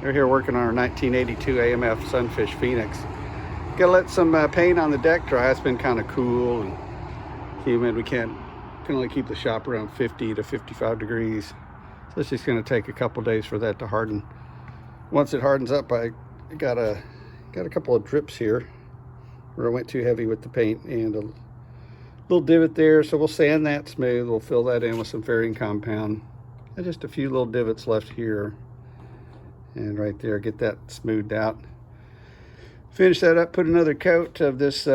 They're here working on our 1982 AMF Sunfish Phoenix. Gotta let some paint on the deck dry. It's been kind of cool and humid. We can only keep the shop around 50 to 55 degrees. So it's just gonna take a couple days for that to harden. Once it hardens up, I got a couple of drips here where I went too heavy with the paint and a little divot there. So we'll sand that smooth. We'll fill that in with some fairing compound. And just a few little divots left here. And right there, get that smoothed out. Finish that up, put another coat of this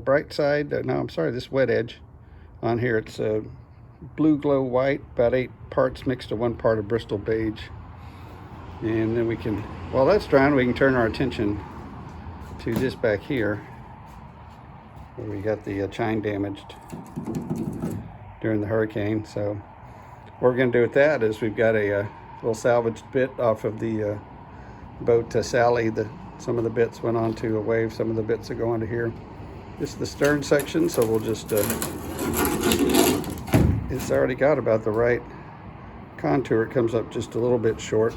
bright side, this wet edge on here. It's blue glow white, about 8 parts mixed to 1 part of Bristol beige. And then we can, while that's drying, we can turn our attention to this back here, where we got the chine damaged during the hurricane. So what we're gonna do with that is we've got a little salvaged bit off of the boat Sally. Some of the bits went onto a wave, some of the bits that go onto here. This is the stern section, so we'll just, it's already got about the right contour. It comes up just a little bit short.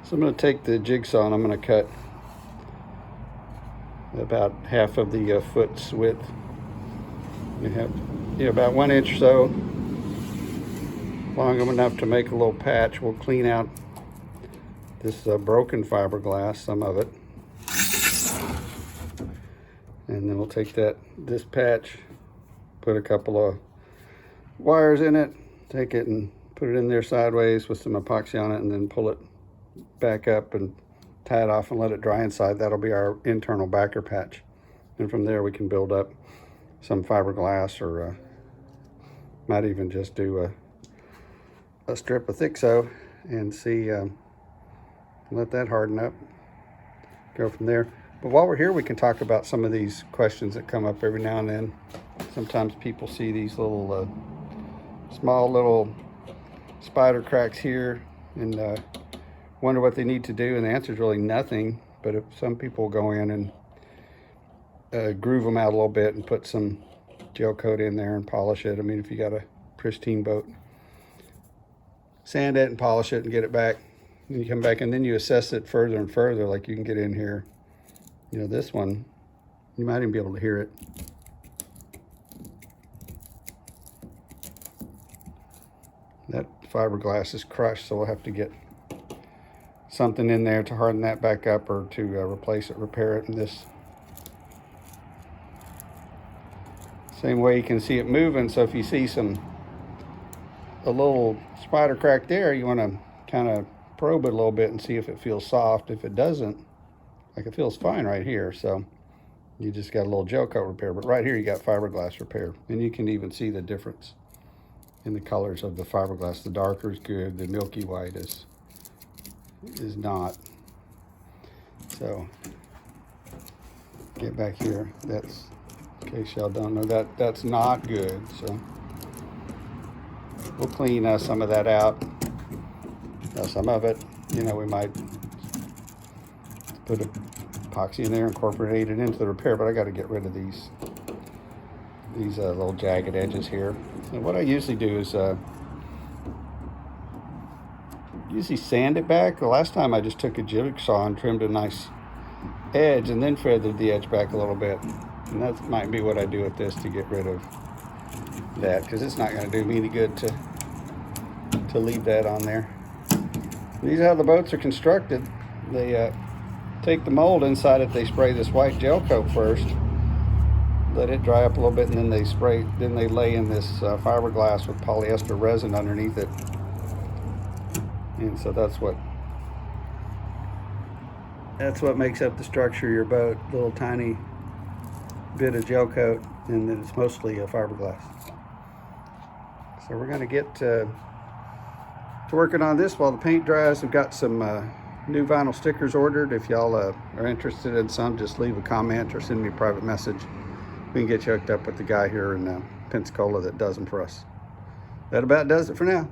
So I'm gonna take the jigsaw and I'm gonna cut about half of the foot's width. You have about 1 inch or so, long enough to make a little patch. We'll clean out this broken fiberglass, some of it, and then we'll take this patch, put a couple of wires in it, take it and put it in there sideways with some epoxy on it, and then pull it back up and tie it off and let it dry inside. That'll be our internal backer patch, and from there we can build up some fiberglass, or might even just do a strip of thick sew and see, let that harden up, go from there. But while we're here, we can talk about some of these questions that come up every now and then. Sometimes people see these little small little spider cracks here and wonder what they need to do, and the answer is really nothing. But if some people go in and groove them out a little bit and put some gel coat in there and polish it. I mean, if you got a pristine boat, sand it and polish it and get it back. And you come back and then you assess it further and further. Like you can get in here, this one, you might even be able to hear it. That fiberglass is crushed, so we'll have to get something in there to harden that back up, or to replace it, repair it. And this same way, you can see it moving. So if you see a little spider crack there, you want to kind of probe it a little bit and see if it feels soft. If it doesn't, like it feels fine right here, so you just got a little gel coat repair. But right here you got fiberglass repair, and you can even see the difference in the colors of the fiberglass. The darker is good, the milky white is not. So get back here. That's, in case y'all don't know, that's not good. So we'll clean some of that out. Some of it, we might put epoxy in there, incorporate it into the repair, but I got to get rid of these little jagged edges here. And what I usually do is usually sand it back. The last time I just took a jigsaw and trimmed a nice edge and then feathered the edge back a little bit. And that might be what I do with this, to get rid of that, because it's not going to do me any good to leave that on there. These are how the boats are constructed. They take the mold inside it, they spray this white gel coat first, let it dry up a little bit, and then they lay in this fiberglass with polyester resin underneath it. And so that's what makes up the structure of your boat, a little tiny bit of gel coat, and then it's mostly a fiberglass. So we're going to get to working on this while the paint dries. We've got some new vinyl stickers ordered. If y'all are interested in some, just leave a comment or send me a private message. We can get you hooked up with the guy here in Pensacola that does them for us. That about does it for now.